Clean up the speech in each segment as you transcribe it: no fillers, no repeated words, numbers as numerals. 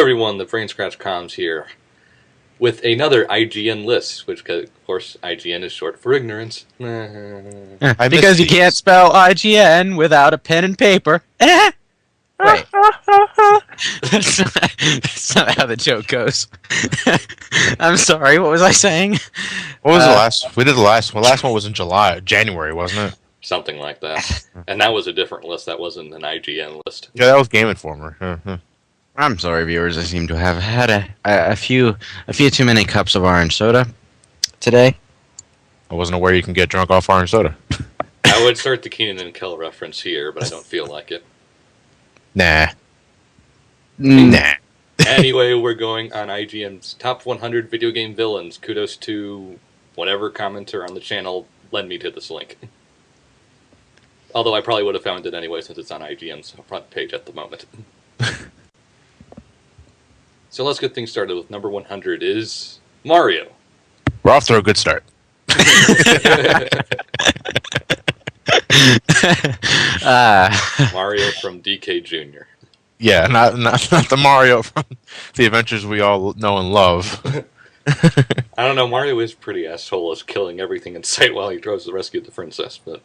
everyone, the Brain Scratch Comms here, with another IGN list, which, of course, IGN is short for ignorance. Because you can't spell IGN without a pen and paper. Wait. That's not how the joke goes. I'm sorry, what was I saying? What was the last? We did the last one. The last one was in January, wasn't it? Something like that. And that was a different list. That wasn't an IGN list. Yeah, that was Game Informer. I'm sorry, viewers. I seem to have had a few too many cups of orange soda today. I wasn't aware you can get drunk off orange soda. I would start the Keenan and Kel reference here, but I don't feel like it. Nah. Anyway, we're going on IGN's Top 100 Video Game Villains. Kudos to whatever commenter on the channel led me to this link. Although I probably would have found it anyway since it's on IGN's front page at the moment. So let's get things started with number 100 is Mario. We're off to a good start. Mario from DK Jr. Yeah, not the Mario from the adventures we all know and love. I don't know, Mario is pretty asshole-ish, killing everything in sight while he tries to rescue the princess, but...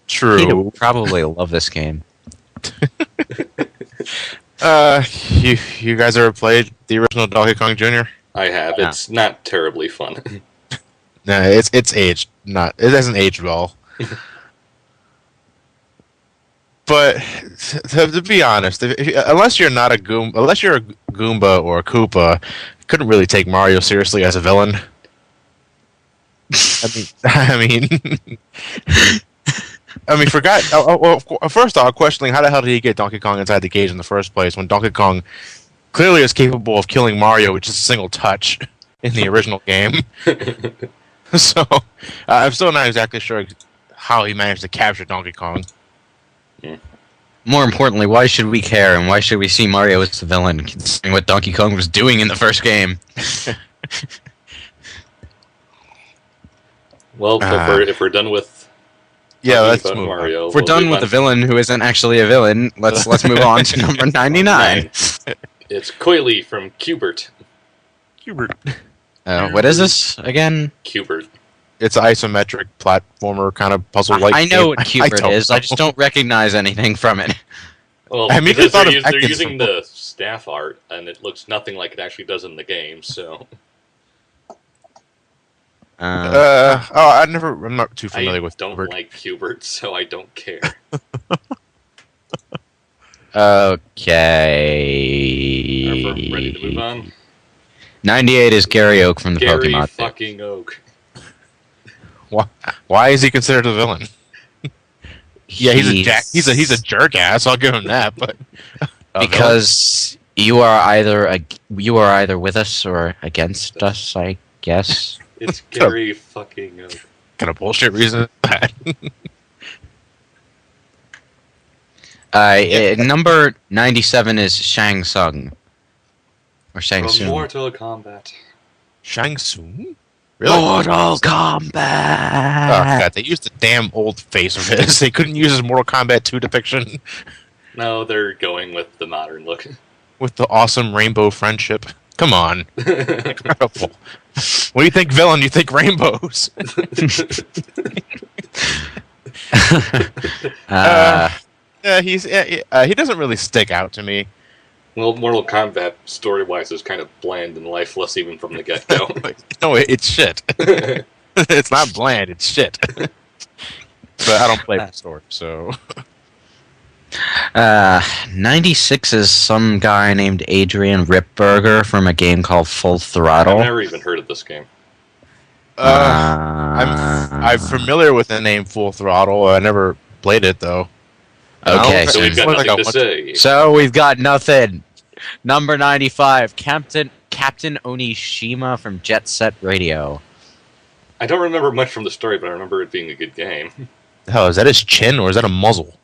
True. He'd probably love this game. You guys ever played the original Donkey Kong Jr.? I have. Yeah. It's not terribly fun. No, it's aged. It hasn't aged well. But to be honest, unless you're not a Goomba, unless you're a Goomba or a Koopa, you couldn't really take Mario seriously as a villain. I mean, first off, questioning how the hell did he get Donkey Kong inside the cage in the first place when Donkey Kong clearly is capable of killing Mario with just a single touch in the original game. So, I'm still not exactly sure how he managed to capture Donkey Kong. Yeah. More importantly, why should we care and why should we see Mario as the villain, considering what Donkey Kong was doing in the first game? Well, if we're done with let's move Mario, If we're done with the villain who isn't actually a villain, let's move on to number 99. It's Coily from Qbert. What is this again? Qbert. It's an isometric platformer kind of puzzle-like. I know what Qbert is. know. I just don't recognize anything from it. Well, I mean, because they're Atkins using the staff art, and it looks nothing like it actually does in the game. So, I'm not too familiar with Qbert. I don't like Qbert, so I don't care. Okay. Are we ready to move on? 98 is Gary Oak from the Gary Pokemon. fucking Oak. Why is he considered a villain? Yeah, he's a jerk ass. I'll give him that, but because you are either with us or against us, I guess. It's Gary fucking Oak. Kind of bullshit reason is that. Number 97 is Shang Tsung. Or Shang From Tsung. Mortal Kombat. Shang Tsung? Really? Mortal Kombat! Oh, God, they used the damn old face of his. They couldn't use his Mortal Kombat 2 depiction. No, they're going with the modern look. With the awesome rainbow friendship. Come on. Incredible. When you think villain, you think rainbows. He doesn't really stick out to me. Well, Mortal Kombat, story-wise, is kind of bland and lifeless even from the get-go. No, it's shit. It's not bland, it's shit. But I don't play the story, so... 96 is some guy named Adrian Ripburger from a game called Full Throttle. I've never even heard of this game. I'm familiar with the name Full Throttle. I never played it, though. Okay, So we've got nothing to say. So we've got nothing. Number 95, Captain Onishima from Jet Set Radio. I don't remember much from the story, but I remember it being a good game. Hell, is that his chin or is that a muzzle?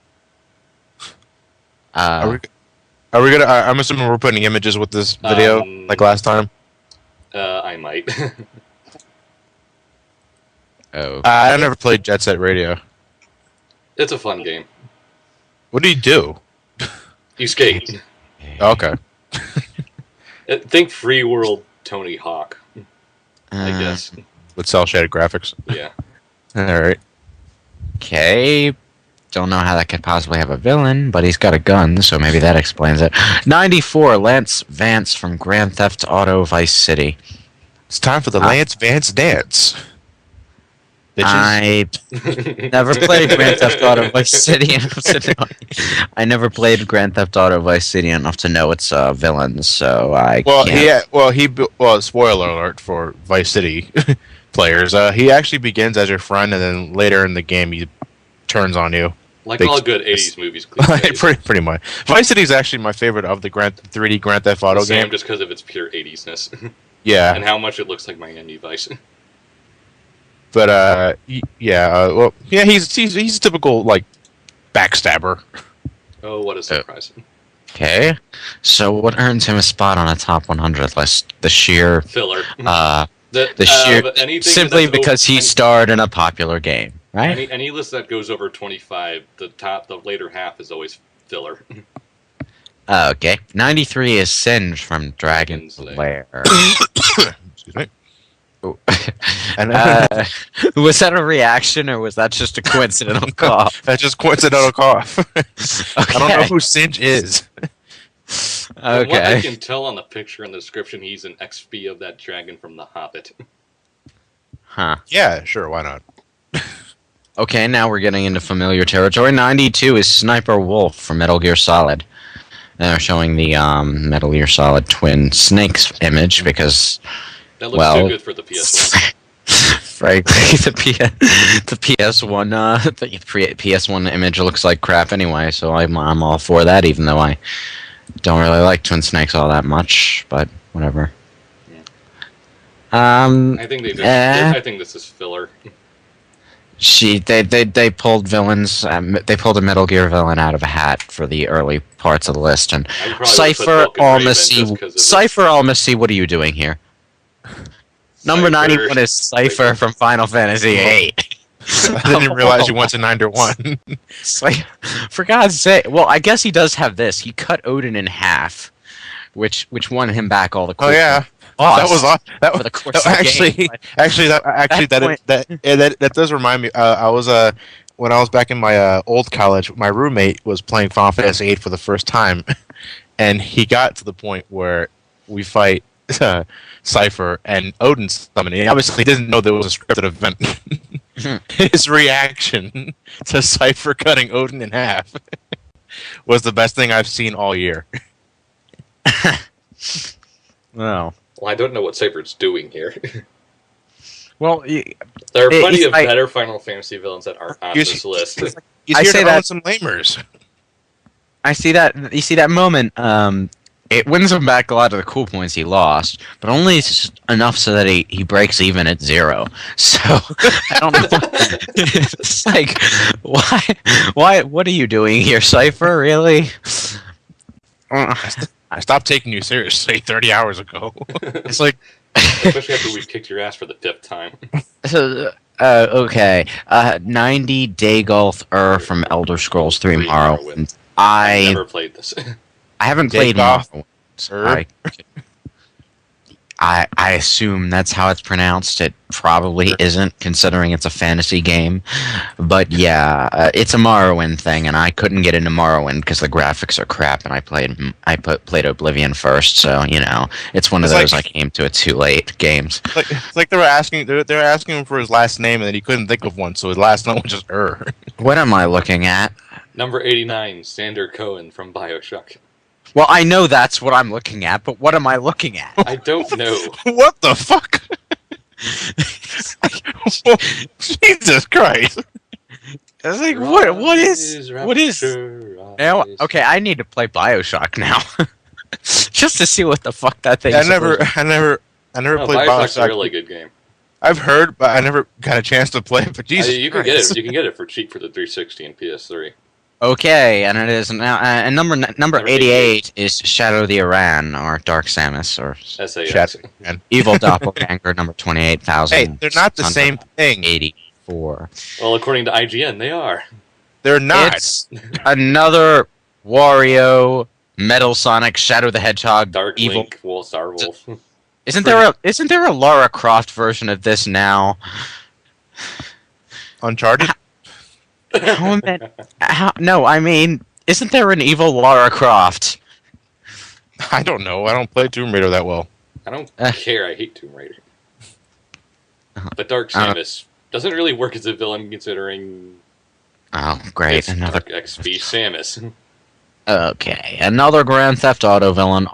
Are we gonna? I'm assuming we're putting images with this video like last time. I might. Oh. I never played Jet Set Radio. It's a fun game. What do you do? You skate. Okay. Think Free World Tony Hawk, I guess. With cel-shaded graphics. Yeah. Alright. Okay. Don't know how that could possibly have a villain, but he's got a gun, so maybe that explains it. 94, Lance Vance from Grand Theft Auto Vice City. It's time for the Lance Vance dance. Bitches. I never played Grand Theft Auto Vice City enough to know. I never played Grand Theft Auto Vice City enough to know its villains, so I can't. Spoiler alert for Vice City players. He actually begins as your friend, and then later in the game he turns on you. Like all good 80s movies. Cliches. pretty much. Vice City is actually my favorite of the 3D Grand Theft Auto Same, game. just because of its pure 80s-ness. Yeah. And how much it looks like Miami Vice. But he's a typical like backstabber. Oh, what a surprise! Okay, so what earns him a spot on a top 100 list? The sheer filler. Simply because he starred in a popular game, right? Any list that goes over 25, the later half is always filler. Okay, 93 is Singe from Dragon's Lair. Excuse me. And was that a reaction or was that just a coincidental cough? That's just coincidental cough. Okay. I don't know who Singe is. From what I can tell on the picture and the description, he's an XP of that dragon from The Hobbit. Huh. Yeah, sure, why not? Okay, now we're getting into familiar territory. 92 is Sniper Wolf from Metal Gear Solid. They're showing the Metal Gear Solid Twin Snakes image because... That looks too good for the PS1. Frankly, the PS1 image looks like crap anyway, so I'm all for that, even though I don't really like Twin Snakes all that much, but whatever. Yeah. I think I think this is filler. They pulled villains. They pulled a Metal Gear villain out of a hat for the early parts of the list, and Cypher Almacy, what are you doing here? Number 91 is Cypher from Final Fantasy VIII. I didn't realize you went to 9 to 1. For God's sake. Well, I guess he does have this. He cut Odin in half, which won him back all the cool that does remind me. When I was back in my old college, my roommate was playing Final Fantasy VIII for the first time, and he got to the point where we fight Cypher and Odin's summoning. He obviously didn't know there was a scripted event. His reaction to Cypher cutting Odin in half was the best thing I've seen all year. Well, I don't know what Cypher's doing here. Well, there are plenty of better Final Fantasy villains that aren't on this list. He's here to own some lamers. I see that. You see that moment. It wins him back a lot of the cool points he lost, but only enough so that he breaks even at 0. So I don't know. It's like, why? What are you doing here, Cypher? Really? I stopped taking you seriously 30 hours ago. It's like, especially after we kicked your ass for the 5th time. Okay. 90 Daygulf from Elder Scrolls 3 Morrowind. I've never played this. I haven't played Morrowind. I assume that's how it's pronounced. It probably isn't, considering it's a fantasy game. But yeah, it's a Morrowind thing, and I couldn't get into Morrowind because the graphics are crap, and I played Oblivion first, so it's one of those I came to it too late games. It's like they were asking him for his last name, and then he couldn't think of one, so his last name was just What am I looking at? Number 89, Sander Cohen from BioShock. Well, I know that's what I'm looking at, but what am I looking at? I don't know. What the fuck? Jesus Christ. I was like, what is... Now, okay, I need to play BioShock now. Just to see what the fuck that thing is. I never played BioShock's BioShock. a really good game. I've heard, but I never got a chance to play it, but Jesus you can Christ. get it. You can get it for cheap for the 360 and PS3. Okay, and it is now. And number 88 is Shadow of the Iran, or Dark Samus, or SAS. Evil Doppelganger, number 28,000. Hey, they're not the same thing. 84. Well, according to IGN, they are. They're not. It's another Wario Metal Sonic, Shadow the Hedgehog, Dark Evil. Link, Wolf, Star Wolf. Isn't there a Lara Croft version of this now? Uncharted? No, I mean, isn't there an evil Lara Croft? I don't know. I don't play Tomb Raider that well. I don't care. I hate Tomb Raider. But Dark Samus doesn't really work as a villain considering Oh, great. it's Dark XP Samus. Okay, another Grand Theft Auto villain.